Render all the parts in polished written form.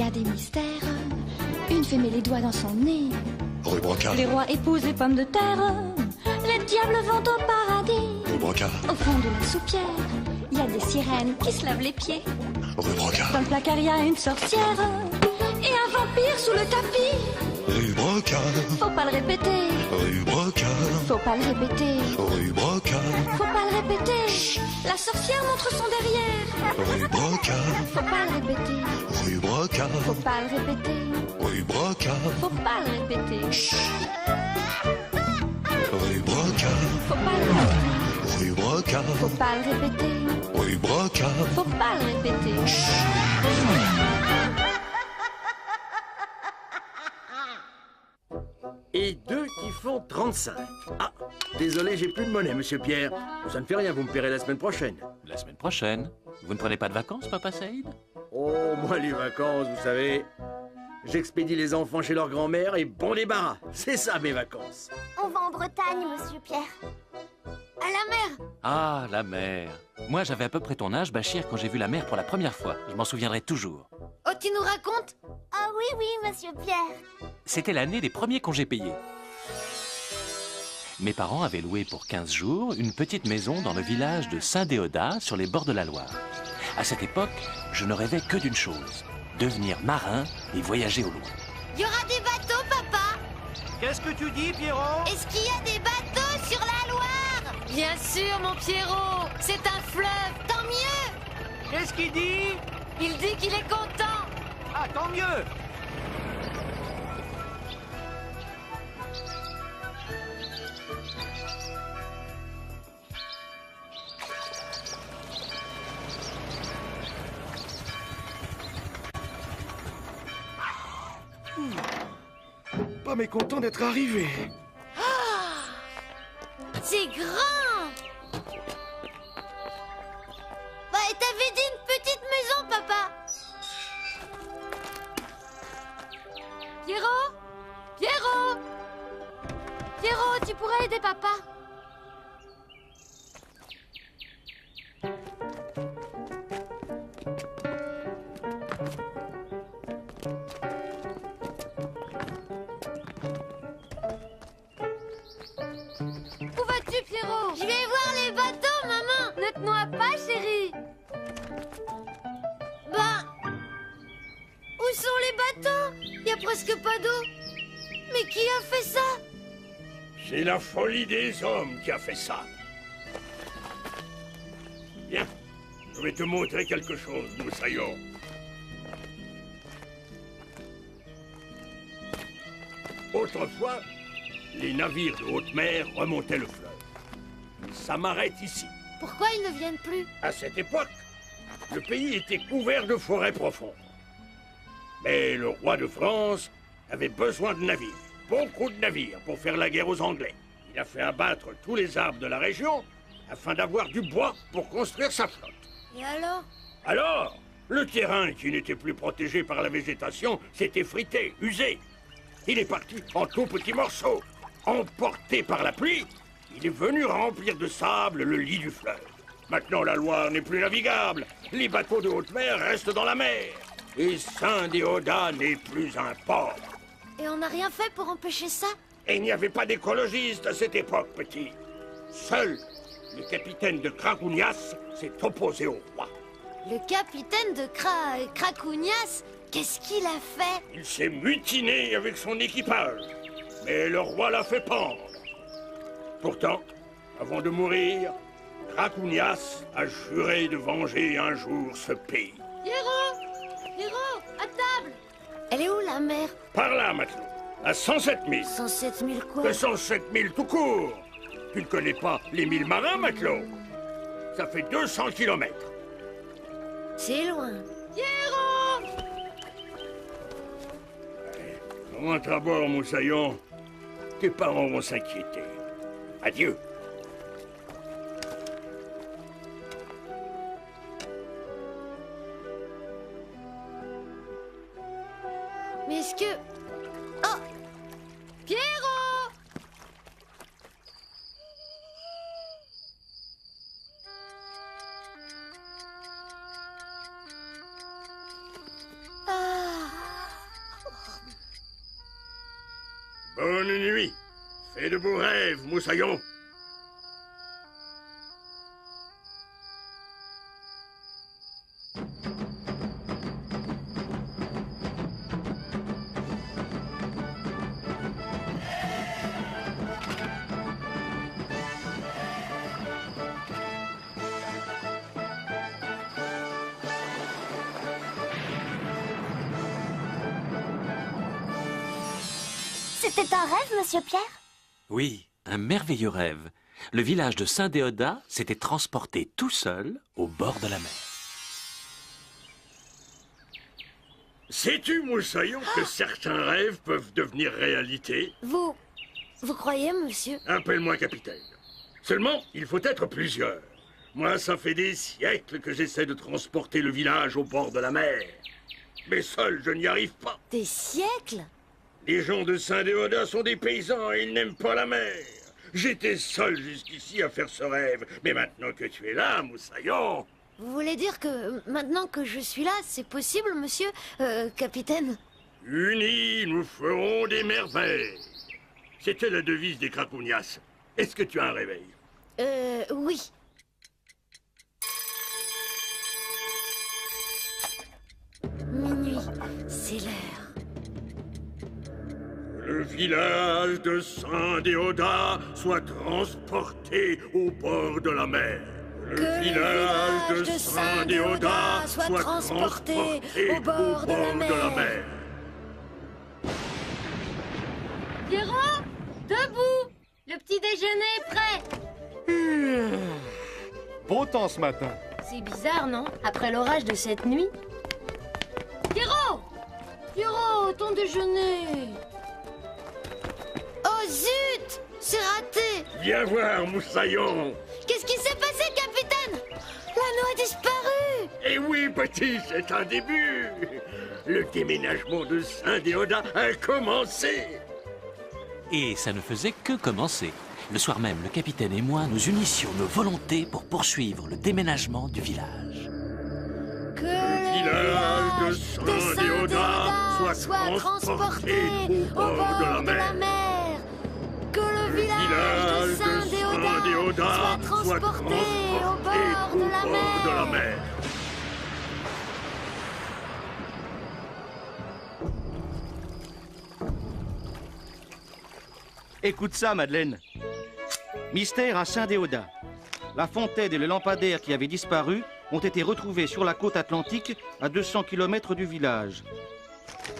a des mystères. Une fée met les doigts dans son nez. Rue Brocard. Les rois épousent les pommes de terre. Les diables vont au paradis. Rue Brocard. Au fond de la soupière, il y a des sirènes qui se lavent les pieds. Rue Brocard. Dans le placard, il y a une sorcière et un vampire sous le tapis. Rue Brocard. Faut pas le répéter. Rue Brocard. Faut pas le répéter. Rue Brocard. Faut pas le répéter. La sorcière montre son derrière. Rue Brocard. Faut pas le répéter. Rue Brocard. Faut pas le répéter. Rue Brocard. Faut pas le répéter. Rue Brocard. Faut pas le répéter. Rue Brocard. Faut pas le répéter. Rue Brocard. Faut pas le répéter. Et 2 qui font 35. Ah, désolé, j'ai plus de monnaie, monsieur Pierre. Ça ne fait rien, vous me paierez la semaine prochaine. La semaine prochaine. Vous ne prenez pas de vacances, papa Saïd? Oh, moi, les vacances, vous savez, j'expédie les enfants chez leur grand-mère et bon débarras. C'est ça, mes vacances. On va en Bretagne, monsieur Pierre. À la mer. Ah, la mer. Moi, j'avais à peu près ton âge, Bachir, quand j'ai vu la mer pour la première fois. Je m'en souviendrai toujours. Oh, tu nous racontes? Ah oui, oui, monsieur Pierre. C'était l'année des premiers congés payés. Mes parents avaient loué pour 15 jours une petite maison dans le village de Saint-Déodat, sur les bords de la Loire. À cette époque, je ne rêvais que d'une chose, devenir marin et voyager au loin. Il y aura des bateaux, papa? Qu'est-ce que tu dis, Pierrot? Est-ce qu'il y a des bateaux sur la Loire? Bien sûr, mon Pierrot. C'est un fleuve, tant mieux. Qu'est-ce qu'il dit? Il dit qu'il est content. Ah, tant mieux. Pas mécontent d'être arrivé. C'est grand. Bah, et t'avais dit une petite maison, papa. Pierrot? Pierrot? Pierrot, tu pourrais aider papa? Où vas-tu, Pierrot? Je vais voir les bateaux, maman. Ne te noie pas, chérie. Bah, où sont les bateaux? Il y a presque pas d'eau. Mais qui a fait ça? C'est la folie des hommes qui a fait ça. Viens, je vais te montrer quelque chose, Moussaillon. Autrefois, les navires de haute mer remontaient le fleuve. Ils s'amarraient ici. Pourquoi ils ne viennent plus? À cette époque, le pays était couvert de forêts profondes. Mais le roi de France avait besoin de navires, beaucoup de navires, pour faire la guerre aux Anglais. Il a fait abattre tous les arbres de la région afin d'avoir du bois pour construire sa flotte. Et alors? Alors, le terrain qui n'était plus protégé par la végétation s'est effrité, usé. Il est parti en tout petits morceaux. Emporté par la pluie, il est venu remplir de sable le lit du fleuve. Maintenant, la Loire n'est plus navigable. Les bateaux de haute mer restent dans la mer. Et Saint-Déodat n'est plus un port. Et on n'a rien fait pour empêcher ça? Et il n'y avait pas d'écologistes à cette époque, petit. Seul le capitaine de Cracounias s'est opposé au roi. Le capitaine de Cracounias, qu'est-ce qu'il a fait? Il s'est mutiné avec son équipage. Mais le roi l'a fait pendre. Pourtant, avant de mourir, Cracounias a juré de venger un jour ce pays. Pierrot! Pierrot, à table! Elle est où, la mer? Par là, matelot, à 107 000. 107 000 quoi? Que 107 000 tout court. Tu ne connais pas les 1000 marins, matelot? Ça fait 200 kilomètres. C'est loin. Pierrot! Rentre à bord, Moussaillon. Tes parents vont s'inquiéter. Adieu. Mais est-ce que... Oh! Pierrot! Ah! Bonne nuit. Fais de beaux rêves, Moussaillon. C'était un rêve, monsieur Pierre? Oui, un merveilleux rêve. Le village de Saint-Déodat s'était transporté tout seul au bord de la mer. Sais-tu, Moussaillon, que certains rêves peuvent devenir réalité? Vous croyez, monsieur? Appelle-moi capitaine. Seulement, il faut être plusieurs. Moi, ça fait des siècles que j'essaie de transporter le village au bord de la mer. Mais seul, je n'y arrive pas. Des siècles? Les gens de Saint-Déodat sont des paysans et ils n'aiment pas la mer. J'étais seul jusqu'ici à faire ce rêve. Mais maintenant que tu es là, Moussaillon... Vous voulez dire que maintenant que je suis là, c'est possible, monsieur, capitaine? Unis, nous ferons des merveilles. C'était la devise des Cracounias. Est-ce que tu as un réveil? Oui. Minuit, c'est l'heure. Le village de Saint-Déodat soit transporté au bord de la mer. Le village de Saint-Déodat soit transporté au bord de la mer. Pierrot, debout! Le petit déjeuner est prêt! Beau temps ce matin. C'est bizarre, non? Après l'orage de cette nuit. Pierrot! Pierrot, ton déjeuner! Oh zut! C'est raté! Viens voir, Moussaillon. Qu'est-ce qui s'est passé, capitaine? L'anneau a disparu! Eh oui, petit, c'est un début. Le déménagement de Saint-Déodat a commencé. Et ça ne faisait que commencer. Le soir même, le capitaine et moi nous unissions nos volontés pour poursuivre le déménagement du village. Que le village de Saint-Déodat soit transporté au bord de la mer. Que le village de Saint-Déodat soit transporté au bord de la mer. Écoute ça, Madeleine. Mystère à Saint-Déodat. La fontaine et le lampadaire qui avaient disparu ont été retrouvés sur la côte atlantique à 200 km du village.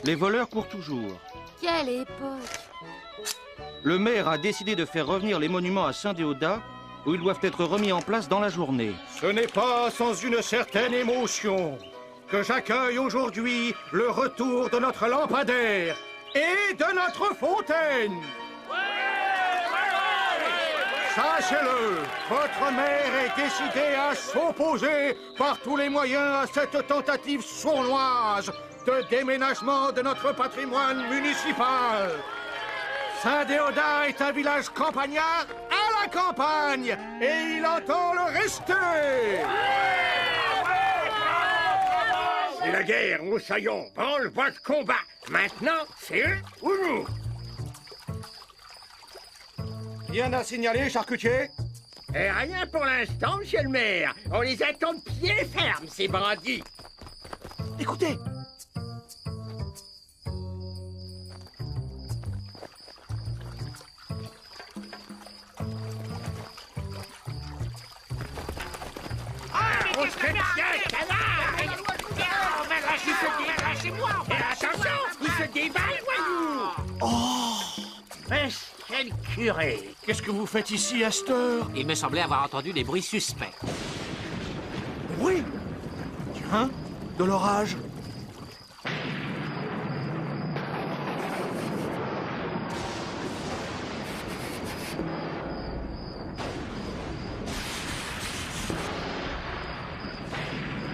Les voleurs courent toujours. Quelle époque! Le maire a décidé de faire revenir les monuments à Saint-Déodat où ils doivent être remis en place dans la journée. Ce n'est pas sans une certaine émotion que j'accueille aujourd'hui le retour de notre lampadaire et de notre fontaine. Sachez-le, votre maire est décidé à s'opposer par tous les moyens à cette tentative sournoise de déménagement de notre patrimoine municipal. Saint-Déodat est un village campagnard à la campagne et il entend le rester. C'est la guerre, Moussaillon. Branle-bas de combat. Maintenant, c'est eux ou nous? Rien à signaler, charcutier? Rien pour l'instant, monsieur le maire. On les attend de pied ferme, ces bandits. Écoutez. On se fait bien, canard! Lâchez-moi! Et attention, il se déballe, voyou! Mais quel curé! Qu'est-ce que vous faites ici à cette heure? Il me semblait avoir entendu des bruits suspects. Oui. Tiens, de l'orage.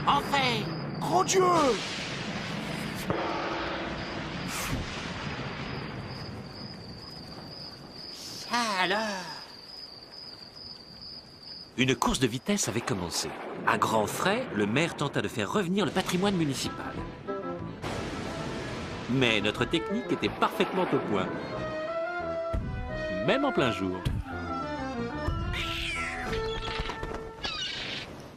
Enfin! Grand Dieu! Alors? Une course de vitesse avait commencé. À grands frais, le maire tenta de faire revenir le patrimoine municipal. Mais notre technique était parfaitement au point. même en plein jour.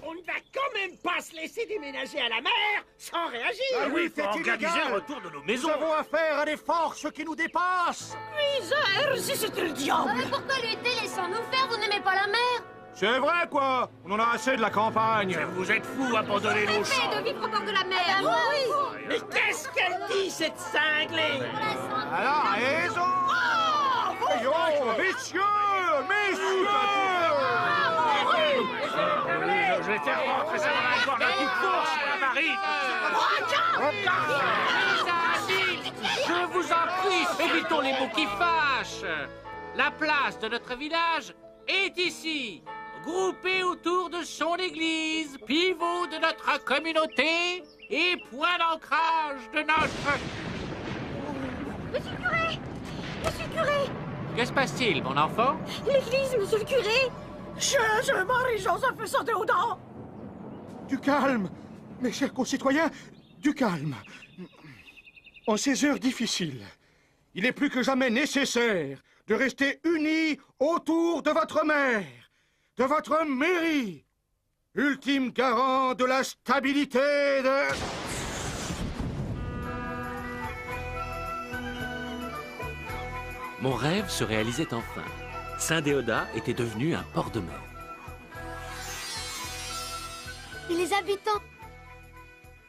On ne va quand même pas se laisser déménager à la mer sans réagir. Ah oui, c'est illégal. retour de nos Nous avons affaire à des forces qui nous dépassent. Si c'était le diable. Mais pourquoi lutter? Laissons-nous faire, vous n'aimez pas la mer? C'est vrai, quoi. On en a assez de la campagne. Vous êtes fous, abandonnez nos champs. de vivre au bord de la mer. Oui. Mais qu'est-ce qu'elle dit, cette cinglée? Alors, raison. Voyons, messieurs, Je vais faire rentrer ça dans la gorge d'un coup de fourche, la Marie. Je vous en prie, évitons les mots qui fâchent. La place de notre village est ici, groupée autour de son église, pivot de notre communauté et point d'ancrage de notre... Monsieur le curé! Monsieur le curé! Que se passe-t-il, mon enfant? L'église, monsieur le curé! Marie-Joseph et Saint-Théodas. Du calme, mes chers concitoyens, du calme. En ces heures difficiles, il est plus que jamais nécessaire de rester unis autour de votre mère, de votre mairie, ultime garant de la stabilité de... Mon rêve se réalisait enfin. Saint-Déodat était devenu un port de mer. Et les habitants?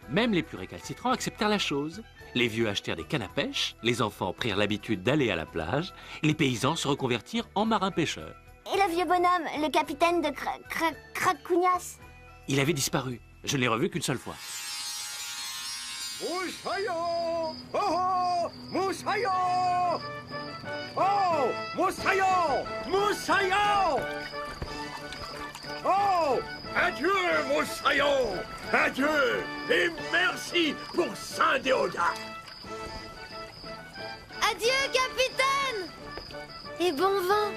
Même les plus récalcitrants acceptèrent la chose. Les vieux achetèrent des cannes à pêche, les enfants prirent l'habitude d'aller à la plage, les paysans se reconvertirent en marins-pêcheurs. Et le vieux bonhomme, le capitaine de Cracognas? Il avait disparu. Je ne l'ai revu qu'une seule fois. Moussaillon! Oh oh! Moussaillon! Oh! Moussaillon! Moussaillon! Oh! Adieu, Moussaillon! Adieu! Et merci pour Saint-Déodat! Adieu, capitaine! Et bon vent!